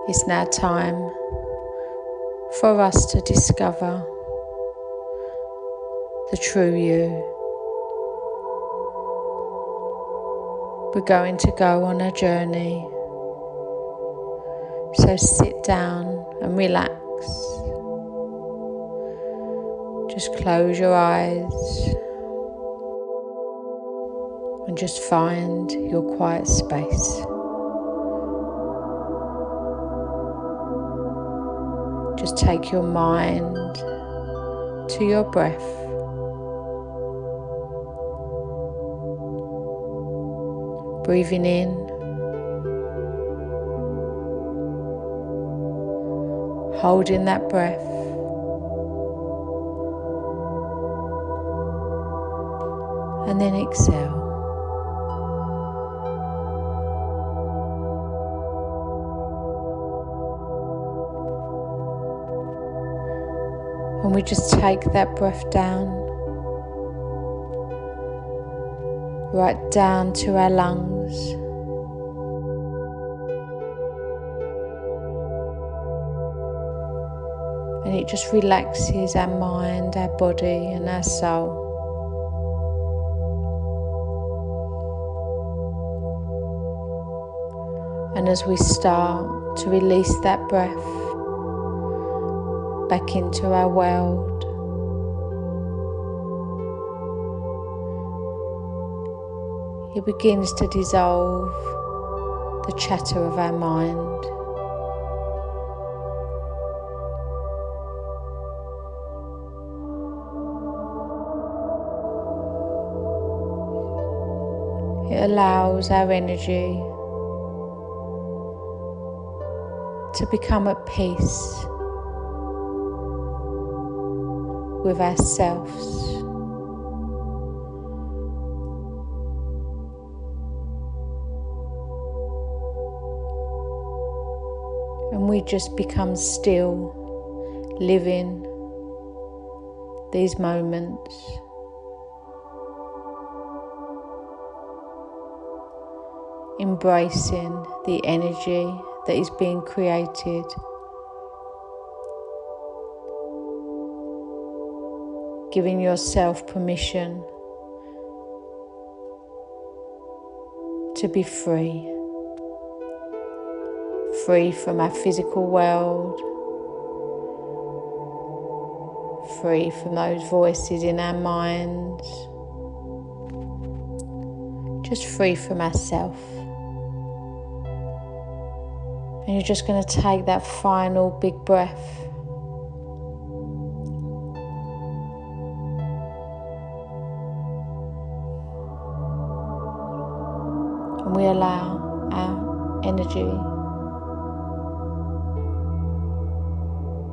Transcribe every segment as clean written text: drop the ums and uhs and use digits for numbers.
It's now time for us to discover the true you. We're going to go on a journey, so sit down and relax. Just close your eyes and just find your quiet space. Just take your mind to your breath. Breathing in, holding that breath, and then exhale. And we just take that breath down, right down to our lungs. And it just relaxes our mind, our body and our soul. And as we start to release that breath back into our world, it begins to dissolve the chatter of our mind. It allows our energy to become at peace with ourselves. And we just become still, living these moments. Embracing the energy that is being created. Giving yourself permission to be free. Free from our physical world. Free from those voices in our minds. Just free from ourselves. And you're just going to take that final big breath. And we allow our energy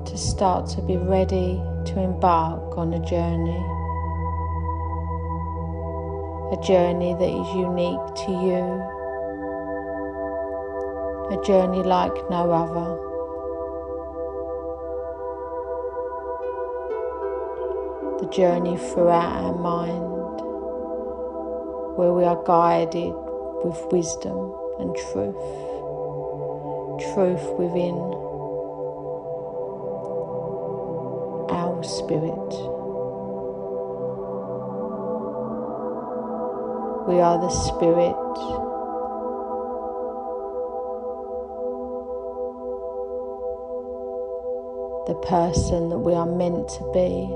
to start to be ready to embark on a journey. A journey that is unique to you. A journey like no other. The journey throughout our mind, where we are guided with wisdom and truth. Truth within our spirit. We are the spirit. The person that we are meant to be,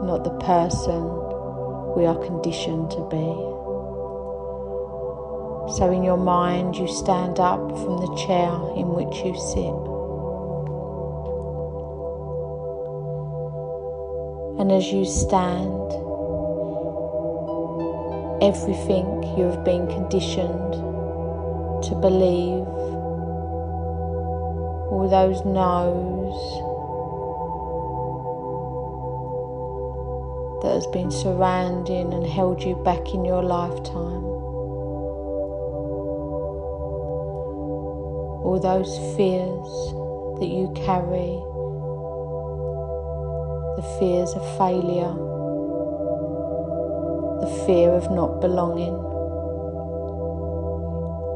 not the person we are conditioned to be. So in your mind you stand up from the chair in which you sit. And as you stand, everything you have been conditioned to believe, all those no's that has been surrounding and held you back in your lifetime. All those fears that you carry, the fears of failure, the fear of not belonging,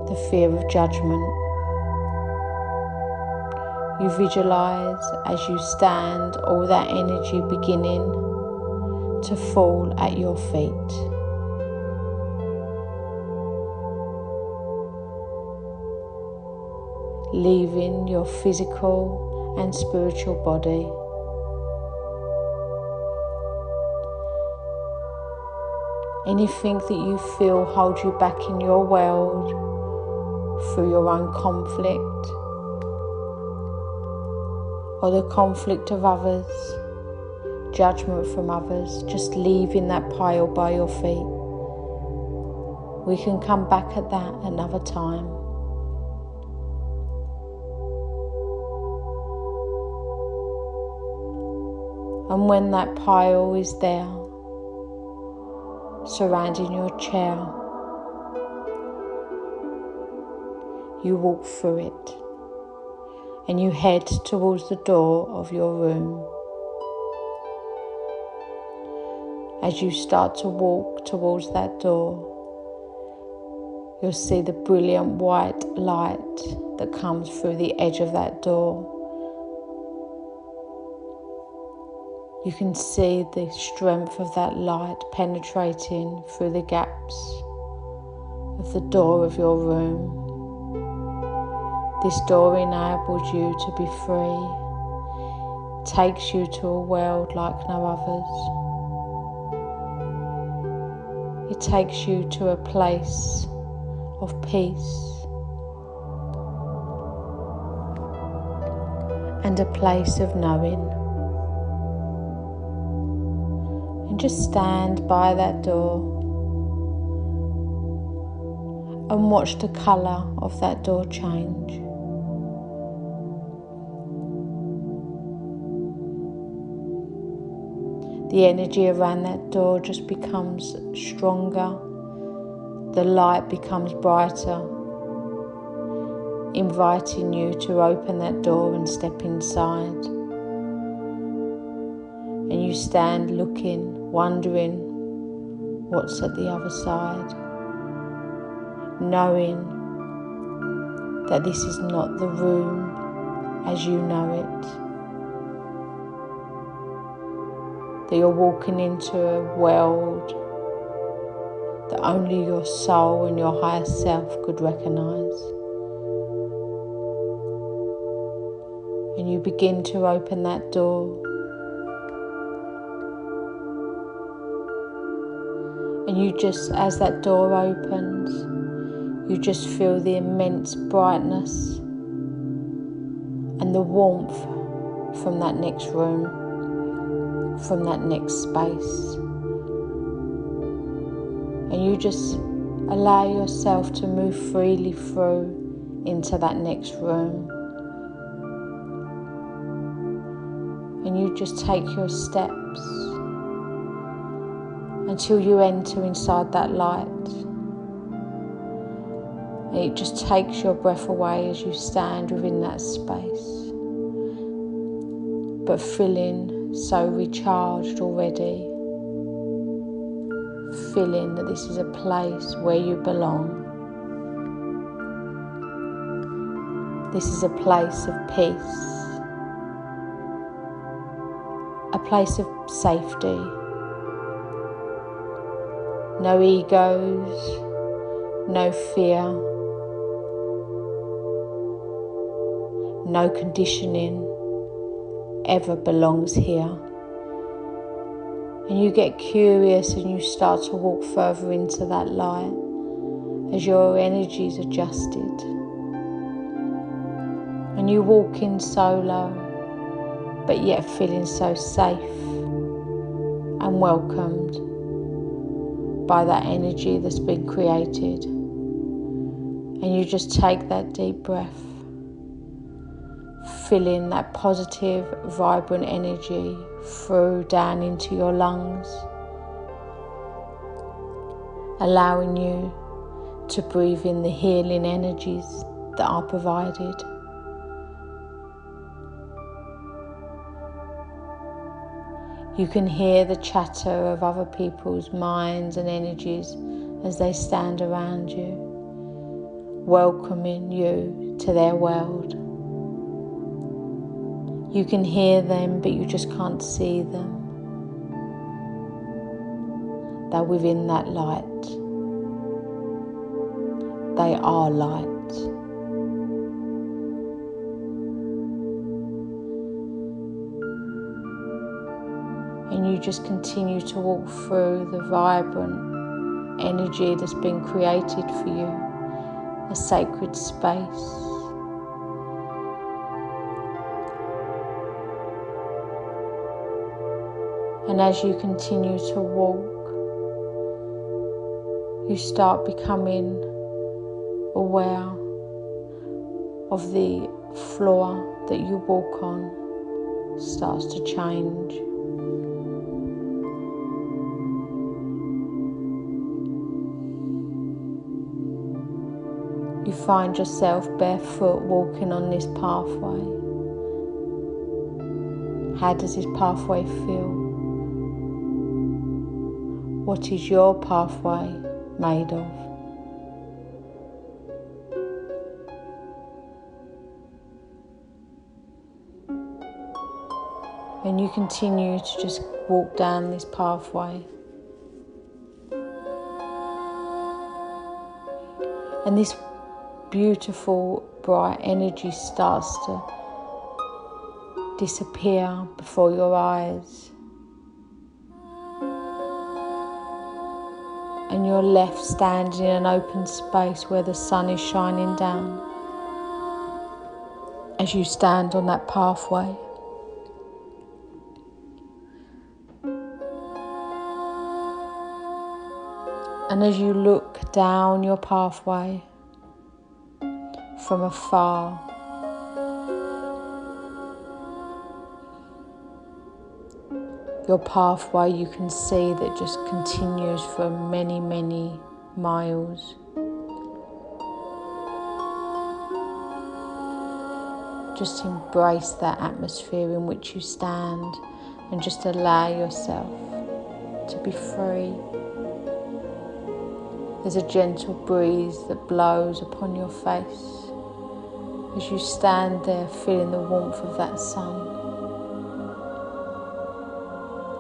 the fear of judgment. You visualize as you stand all that energy beginning to fall at your feet. Leaving your physical and spiritual body. Anything that you feel holds you back in your world through your own conflict or the conflict of others, judgment from others, just leaving that pile by your feet. We can come back at that another time. And when that pile is there, surrounding your chair, you walk through it and you head towards the door of your room. As you start to walk towards that door, you'll see the brilliant white light that comes through the edge of that door. You can see the strength of that light penetrating through the gaps of the door of your room. This door enables you to be free, takes you to a world like no others. It takes you to a place of peace and a place of knowing. And just stand by that door and watch the colour of that door change. The energy around that door just becomes stronger. The light becomes brighter, inviting you to open that door and step inside. And you stand looking, wondering what's at the other side, knowing that this is not the room as you know it. That you're walking into a world that only your soul and your higher self could recognize. And you begin to open that door. And you just, as that door opens, you just feel the immense brightness and the warmth from that next room, from that next space. And you just allow yourself to move freely through into that next room. And you just take your steps until you enter inside that light. And it just takes your breath away as you stand within that space, but feeling so recharged already, feeling that this is a place where you belong. This is a place of peace, a place of safety. No egos, no fear, no conditioning ever belongs here. And you get curious and you start to walk further into that light as your energy is adjusted. And you walk in solo, but yet feeling so safe and welcomed by that energy that's been created. And you just take that deep breath, filling that positive, vibrant energy through down into your lungs, allowing you to breathe in the healing energies that are provided. You can hear the chatter of other people's minds and energies as they stand around you, welcoming you to their world. You can hear them, but you just can't see them. They're within that light. They are light. And you just continue to walk through the vibrant energy that's been created for you, a sacred space. And as you continue to walk, you start becoming aware of the floor that you walk on starts to change. You find yourself barefoot walking on this pathway. How does this pathway feel? What is your pathway made of? And you continue to just walk down this pathway. And this beautiful, bright energy starts to disappear before your eyes. And you're left standing in an open space where the sun is shining down. As you stand on that pathway. And as you look down your pathway from afar, your pathway you can see that just continues for many, many miles. Just embrace that atmosphere in which you stand and just allow yourself to be free. There's a gentle breeze that blows upon your face as you stand there feeling the warmth of that sun.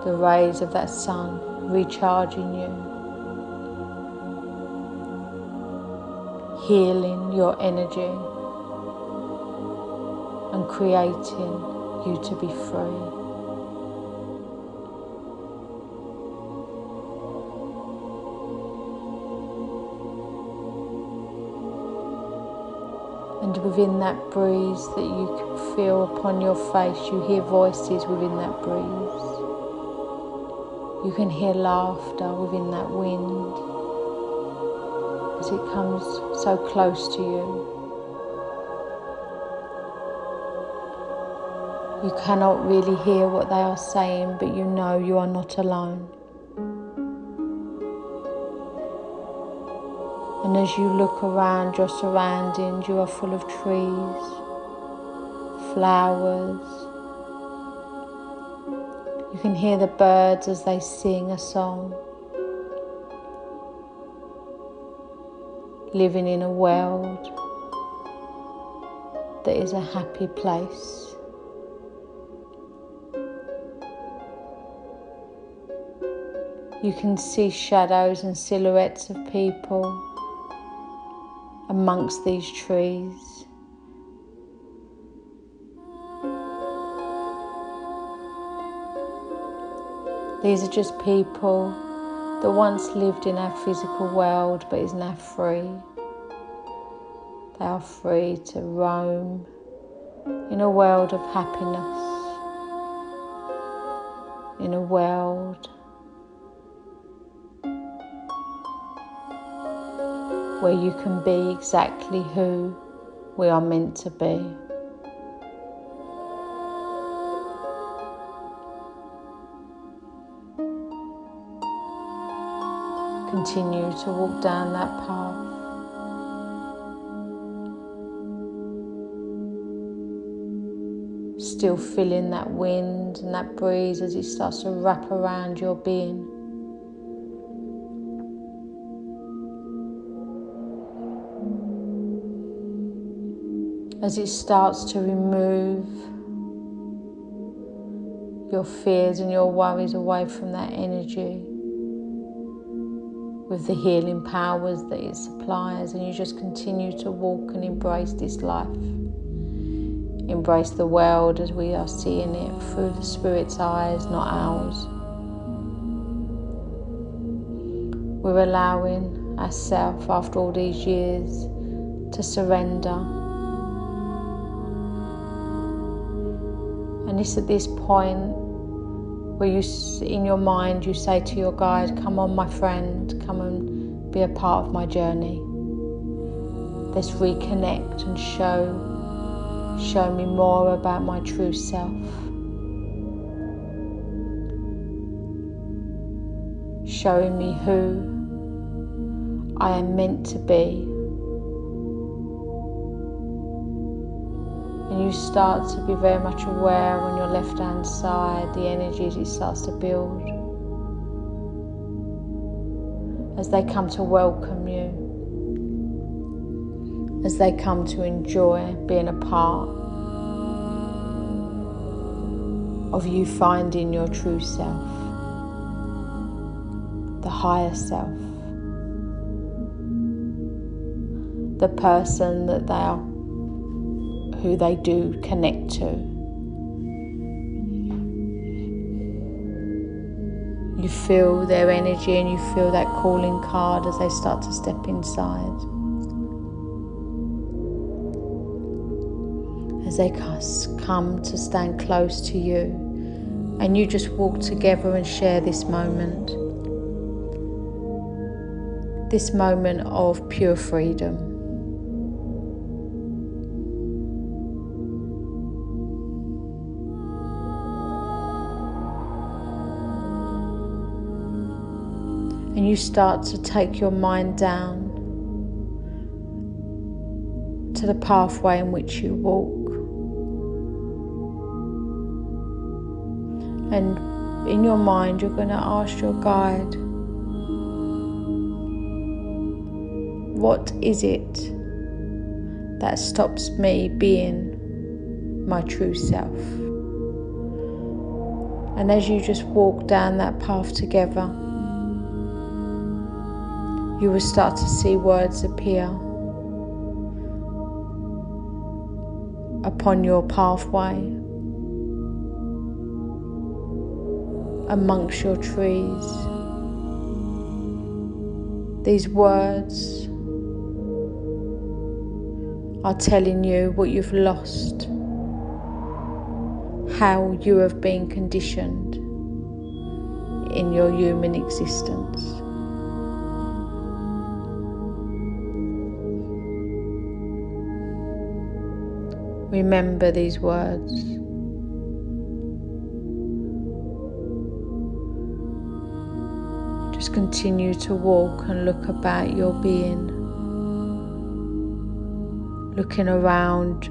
The rays of that sun recharging you, healing your energy and creating you to be free. And within that breeze that you can feel upon your face, you hear voices within that breeze. You can hear laughter within that wind as it comes so close to you. You cannot really hear what they are saying, but you know you are not alone. And as you look around your surroundings, you are full of trees, flowers. You can hear the birds as they sing a song. Living in a world that is a happy place. You can see shadows and silhouettes of people amongst these trees. These are just people that once lived in our physical world but is now free. They are free to roam in a world of happiness, in a world where you can be exactly who we are meant to be. Continue to walk down that path. Still feeling that wind and that breeze as it starts to wrap around your being. as it starts to remove your fears and your worries away from that energy with the healing powers that it supplies, and you just continue to walk and embrace this life. Embrace the world as we are seeing it through the Spirit's eyes, not ours. We're allowing ourselves, after all these years, to surrender. And it's at this point where you, in your mind, you say to your guide, "Come on, my friend, come and be a part of my journey. Let's reconnect and show me more about my true self. Showing me who I am meant to be." And you start to be very much aware on your left hand side, the energy as it starts to build, as they come to welcome you, as they come to enjoy being a part of you finding your true self, the higher self, the person that they are, who they do connect to. You feel their energy and you feel that calling card as they start to step inside. As they come to stand close to you, and you just walk together and share this moment of pure freedom. And you start to take your mind down to the pathway in which you walk. And in your mind, you're going to ask your guide, what is it that stops me being my true self? And as you just walk down that path together, you will start to see words appear upon your pathway, amongst your trees. These words are telling you what you've lost, how you have been conditioned in your human existence. Remember these words. Just continue to walk and look about your being, looking around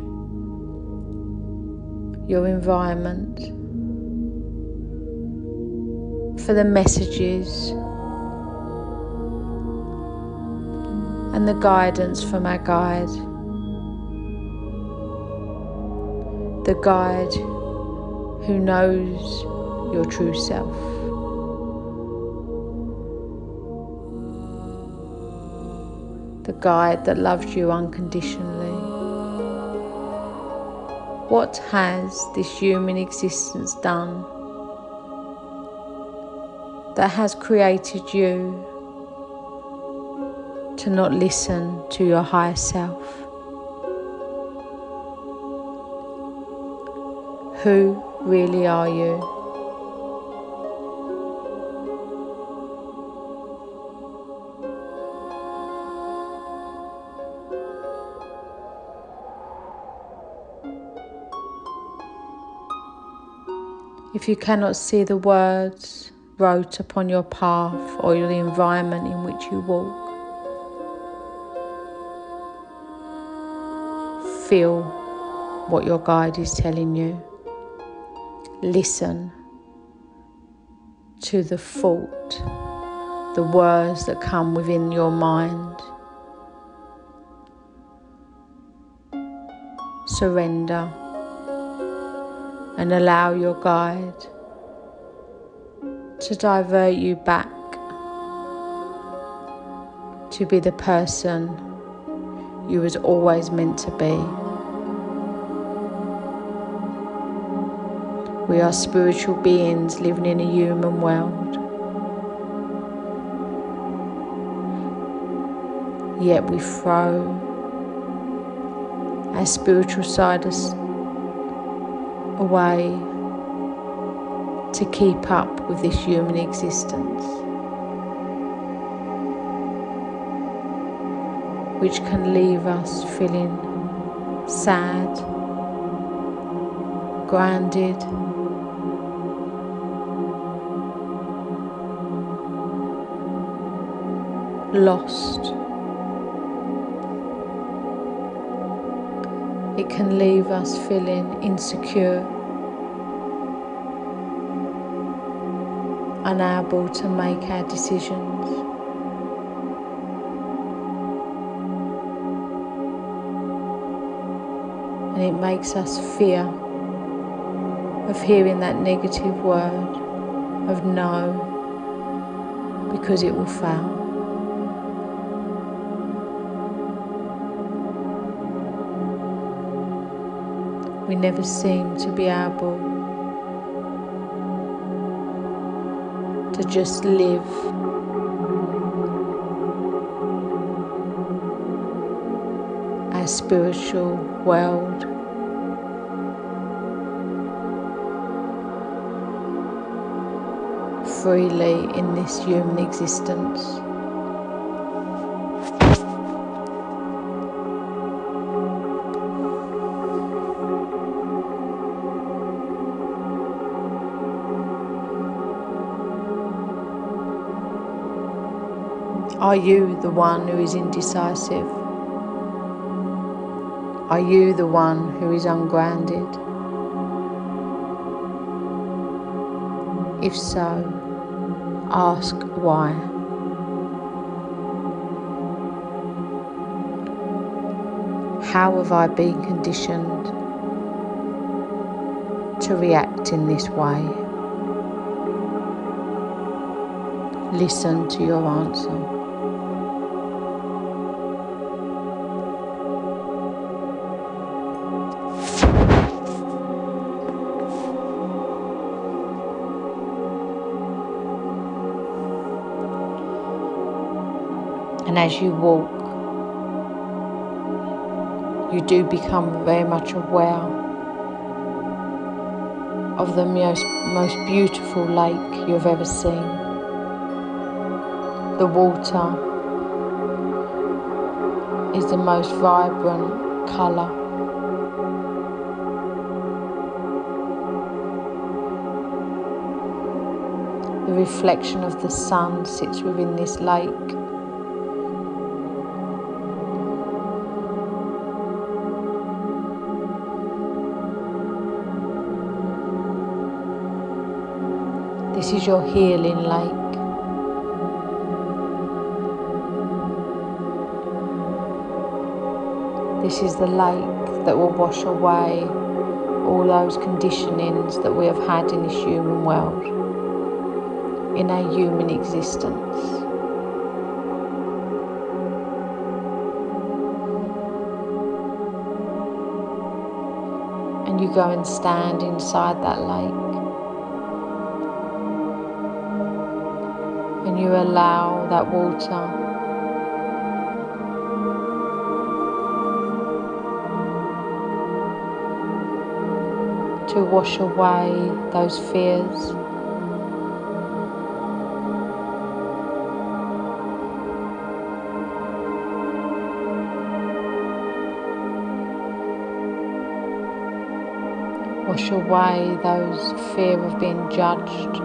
your environment for the messages and the guidance from our guide. The guide who knows your true self. The guide that loves you unconditionally. What has this human existence done that has created you to not listen to your higher self? Who really are you? If you cannot see the words wrote upon your path or the environment in which you walk, feel what your guide is telling you. Listen to the thought, the words that come within your mind. surrender and allow your guide to divert you back to be the person you was always meant to be. We are spiritual beings living in a human world, yet we throw our spiritual side away to keep up with this human existence, which can leave us feeling sad, grounded, lost. It can leave us feeling insecure, unable to make our decisions. And it makes us fear of hearing that negative word of no, because it will fail. We never seem to be able to just live our spiritual world freely in this human existence. Are you the one who is indecisive? Are you the one who is ungrounded? If so, ask why. How have I been conditioned to react in this way? Listen to your answer. And as you walk, you do become very much aware of the most beautiful lake you've ever seen. The water is the most vibrant colour. The reflection of the sun sits within this lake. This is your healing lake. This is the lake that will wash away all those conditionings that we have had in this human world, in our human existence. And you go and stand inside that lake. And you allow that water to wash away those fears. Wash away those fear of being judged,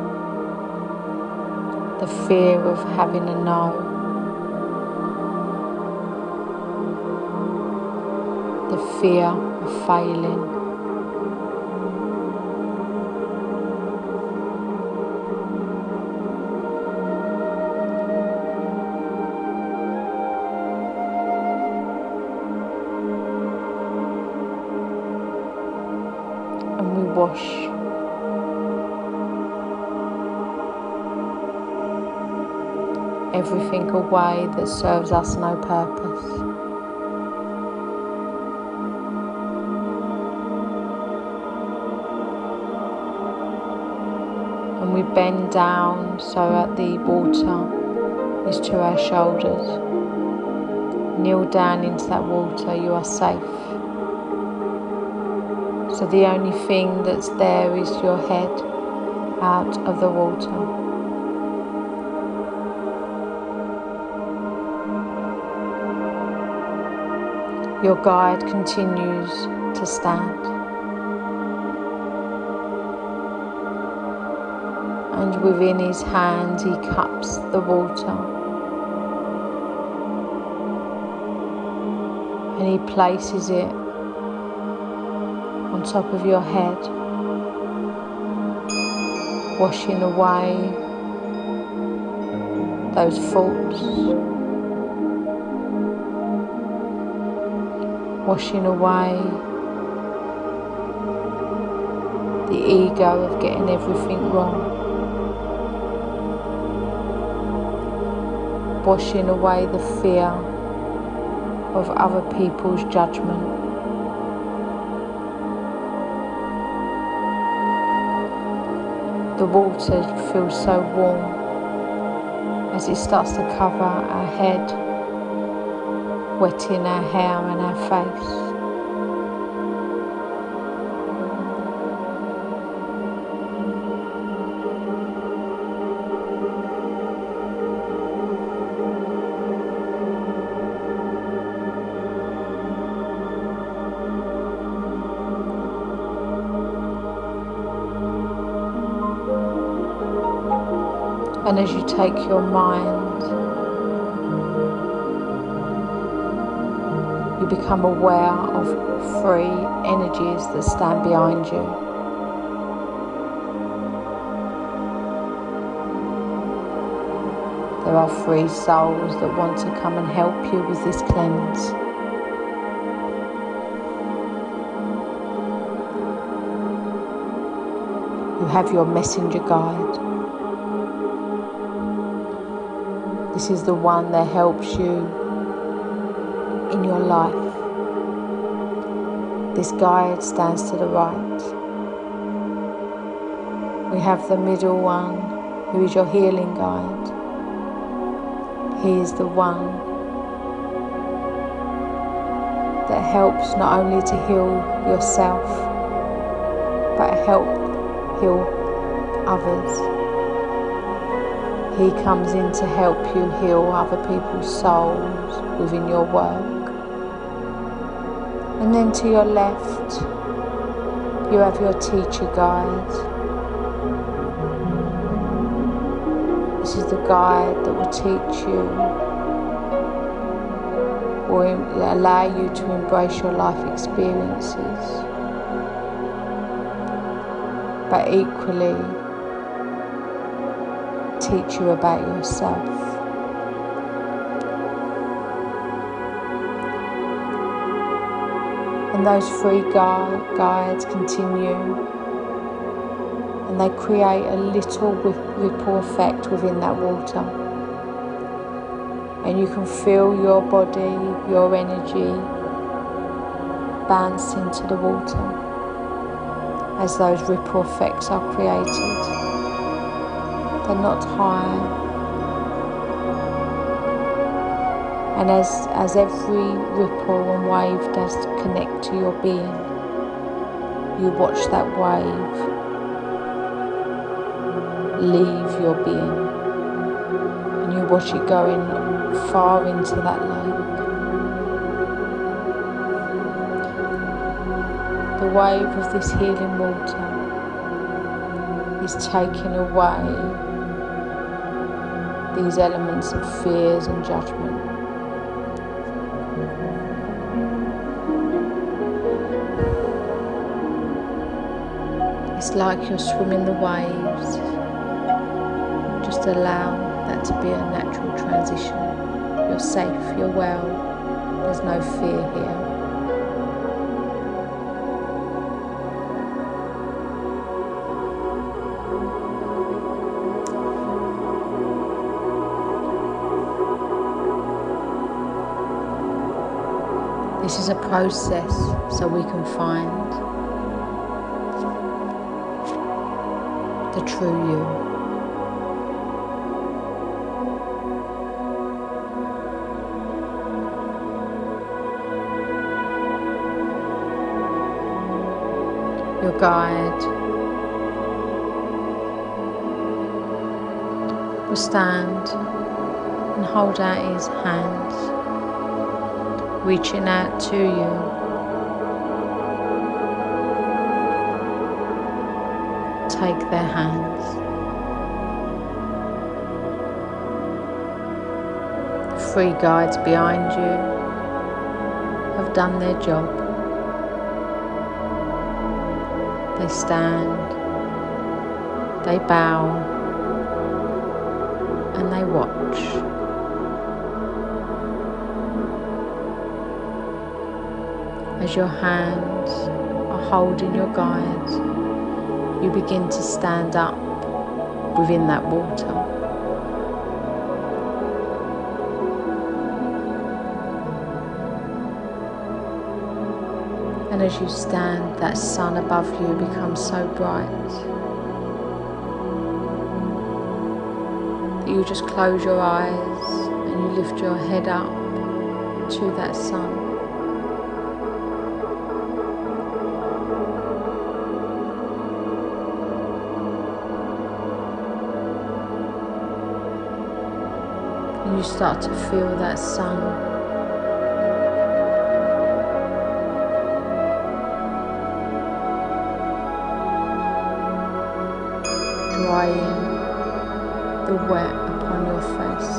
the fear of having a no, the fear of failing. wash everything away that serves us no purpose. And we bend down so that the water is to our shoulders. Kneel down into that water, you are safe. So the only thing that's there is your head out of the water. Your guide continues to stand. And within his hand he cups the water. And he places it on top of your head, washing away those thoughts, washing away the ego of getting everything wrong, washing away the fear of other people's judgment. The water feels so warm as it starts to cover our head, wetting our hair and our face. And as you take your mind, you become aware of three energies that stand behind you. There are three souls that want to come and help you with this cleanse. You have your messenger guide. This is the one that helps you in your life. This guide stands to the right. We have the middle one, who is your healing guide. He is the one that helps not only to heal yourself, but help heal others. He comes in to help you heal other people's souls within your work. And then to your left, you have your teacher guide. This is the guide that will teach you or allow you to embrace your life experiences, but equally teach you about yourself. And those three guides continue, and they create a little ripple effect within that water. And you can feel your body, your energy bounce into the water as those ripple effects are created. They're not high. And as every ripple and wave does connect to your being, you watch that wave leave your being, and you watch it going far into that lake. The wave of this healing water is taking away these elements of fears and judgment. It's like you're swimming the waves. Just allow that to be a natural transition. You're safe, you're well, there's no fear here. is a process so we can find the true you. Your guide will stand and hold out his hands, reaching out to you. Take their hands. The 3 guides behind you have done their job. They stand, they bow, and they watch. As your hands are holding your guide, you begin to stand up within that water. And as you stand, that sun above you becomes so bright that you just close your eyes and you lift your head up to that sun. And you start to feel that sun drying the wet upon your face.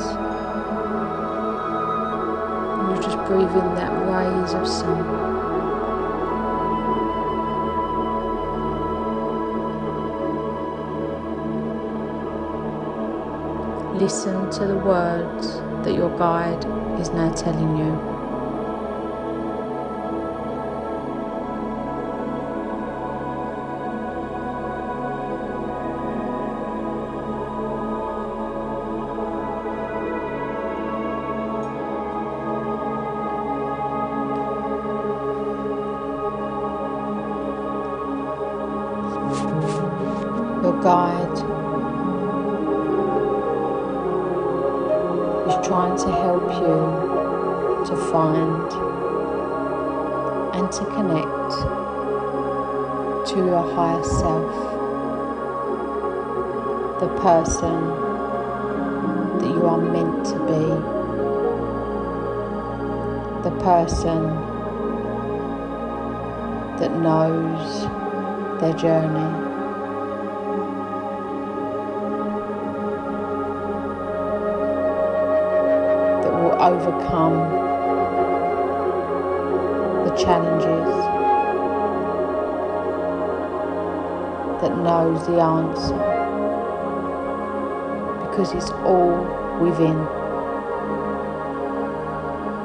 And you just breathe in that rays of sun. Listen to the words that your guide is now telling you. Your guide is trying to help you to find and to connect to your higher self, the person that you are meant to be, the person that knows their journey. Overcome the challenges, that knows the answer, because it's all within.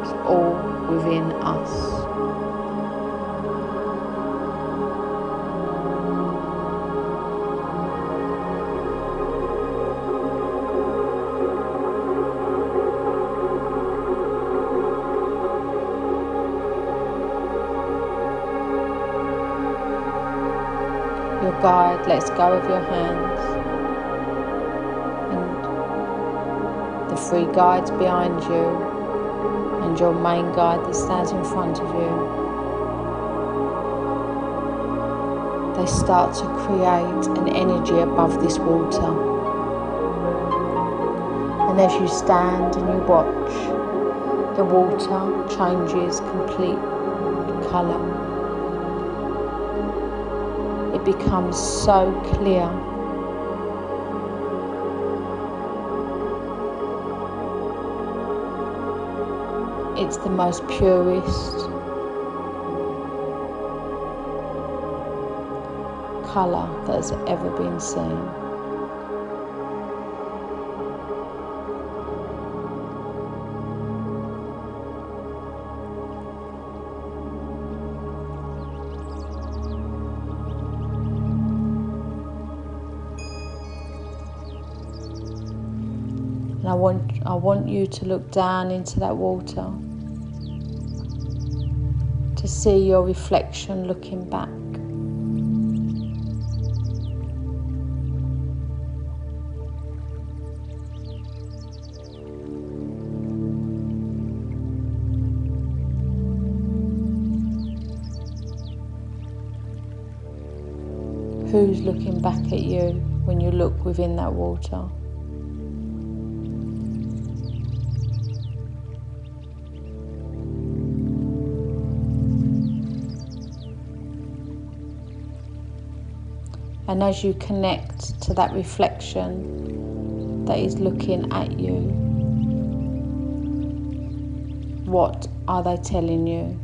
It's all within us. Your guide lets go of your hands, and the 3 guides behind you and your main guide that stands in front of you, they start to create an energy above this water. And as you stand and you watch, the water changes complete colour. It becomes so clear. It's the most purest colour that has ever been seen. And I want you to look down into that water. see your reflection looking back. Who's looking back at you when you look within that water? And as you connect to that reflection that is looking at you, what are they telling you?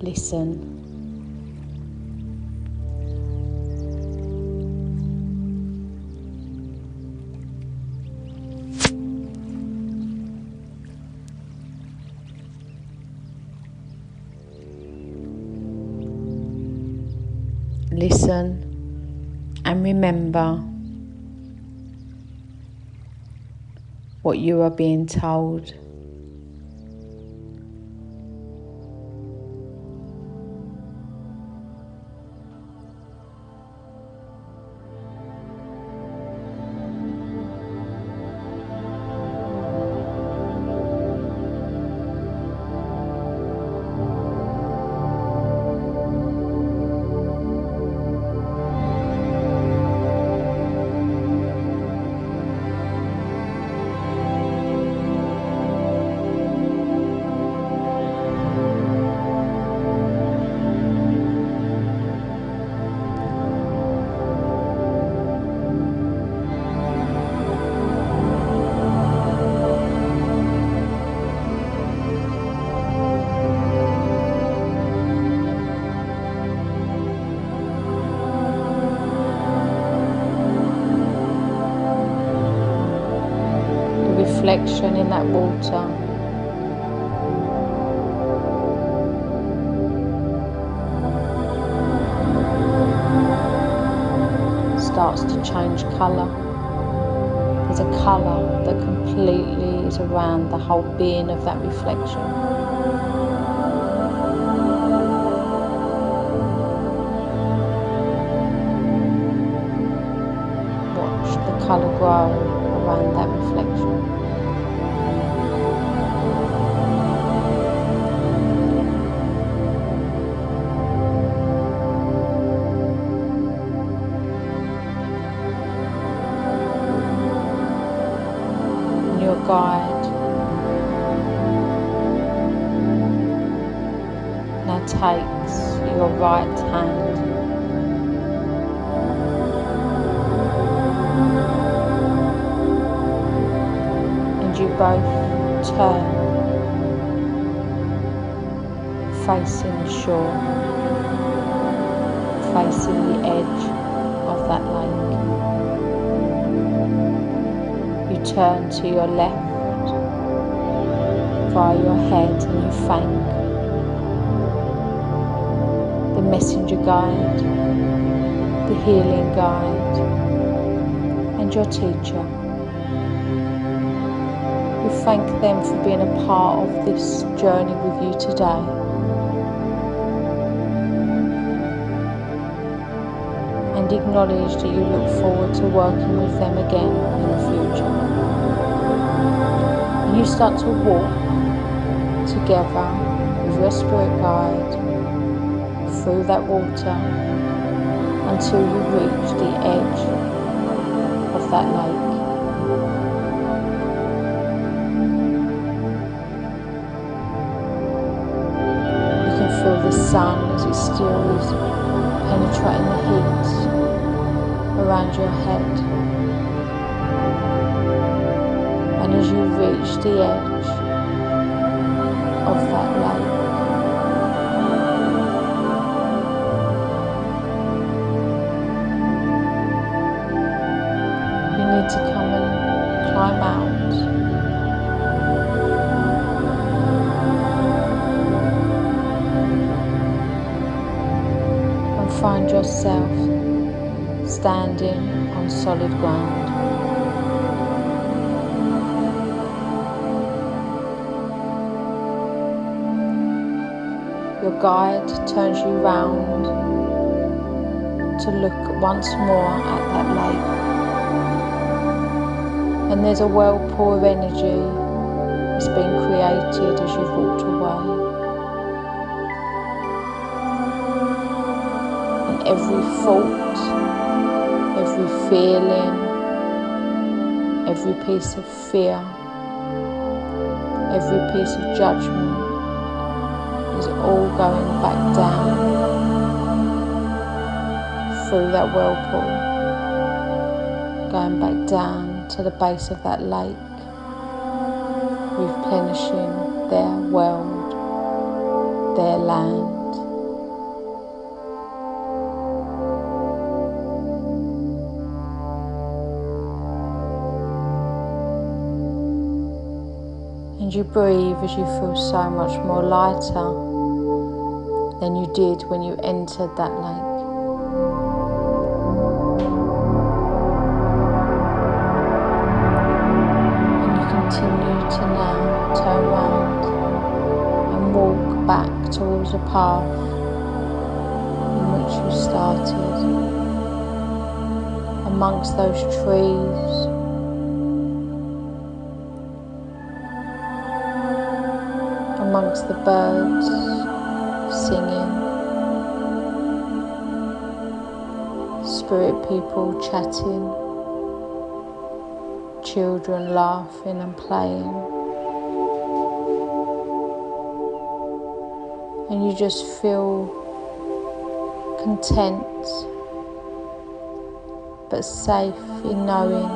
Listen. Listen and remember what you are being told. Reflection in that water starts to change colour. There's a colour that completely is around the whole being of that reflection. Watch the colour grow around that reflection. Your guide now takes your right hand and you both turn facing the shore, facing the edge of that lake. You turn to your left via your head and you thank the messenger guide, the healing guide, and your teacher. You thank them for being a part of this journey with you today. And acknowledge that you look forward to working with them again in the future. And you start to walk together with your spirit guide through that water until you reach the edge of that lake. You can feel the sun as it still is penetrating the heat around your head, and as you reach the edge of that lake, you need to come and climb out and find yourself standing on solid ground. Your guide turns you round to look once more at that lake. And there's a whirlpool of energy that's been created as you've walked away. And every thought, every feeling, every piece of fear, every piece of judgment is all going back down through that whirlpool, going back down to the base of that lake, replenishing their world, their land. And you breathe as you feel so much more lighter than you did when you entered that lake. And you continue to now turn around and walk back towards the path in which you started, amongst those trees, amongst the birds singing, spirit people chatting, children laughing and playing, and you just feel content but safe in knowing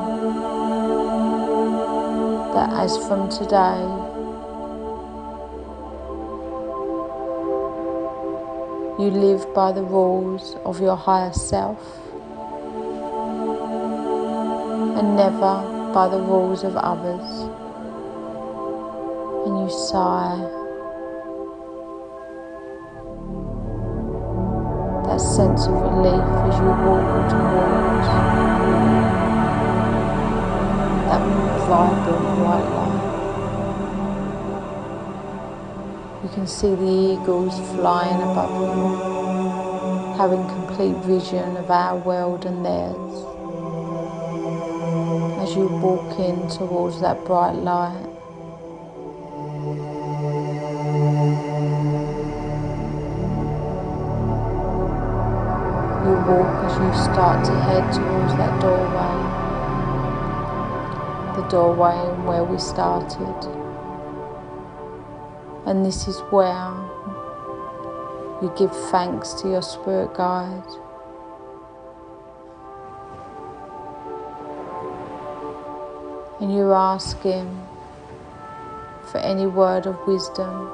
that as from today you live by the rules of your higher self and never by the rules of others. And you sigh that sense of relief as you walk towards that vibrant white light. You can see the eagles flying above you, having complete vision of our world and theirs. As you walk in towards that bright light, you walk as you start to head towards that doorway, the doorway where we started. And this is where you give thanks to your spirit guide. And you ask him for any word of wisdom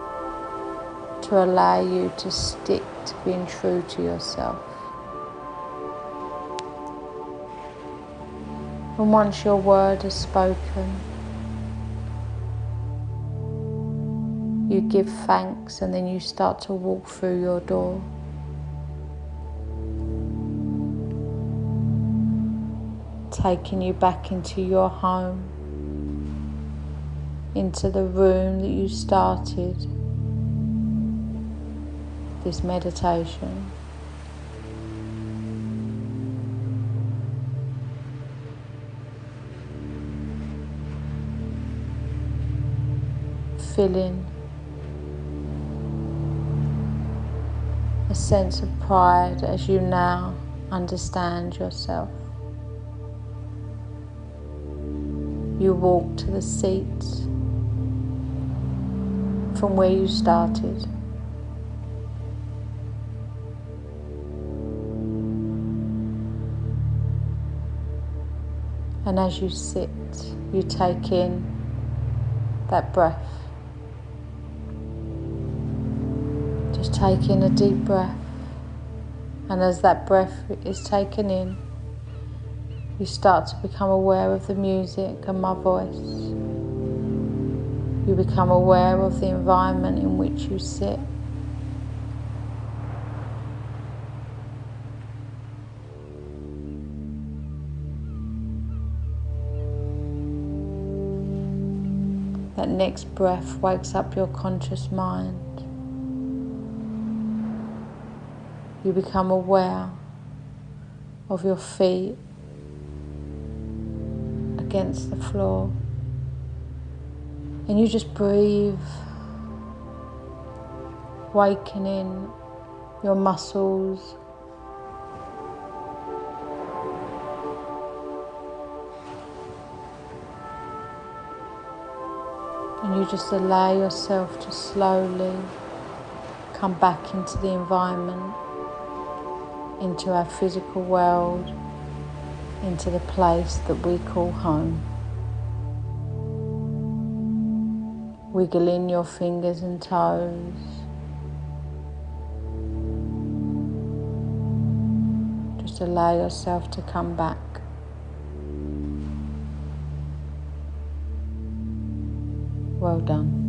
to allow you to stick to being true to yourself. And once your word is spoken, you give thanks, and then you start to walk through your door. Taking you back into your home, into the room that you started this meditation. Feeling a sense of pride as you now understand yourself. You walk to the seat from where you started. And as you sit, you take in that breath. Just take in a deep breath. And as that breath is taken in, you start to become aware of the music and my voice. You become aware of the environment in which you sit. That next breath wakes up your conscious mind. You become aware of your feet against the floor, and you just breathe, wakening your muscles, and you just allow yourself to slowly come back into the environment, into our physical world, into the place that we call home. Wiggling your fingers and toes. Just allow yourself to come back. Well done.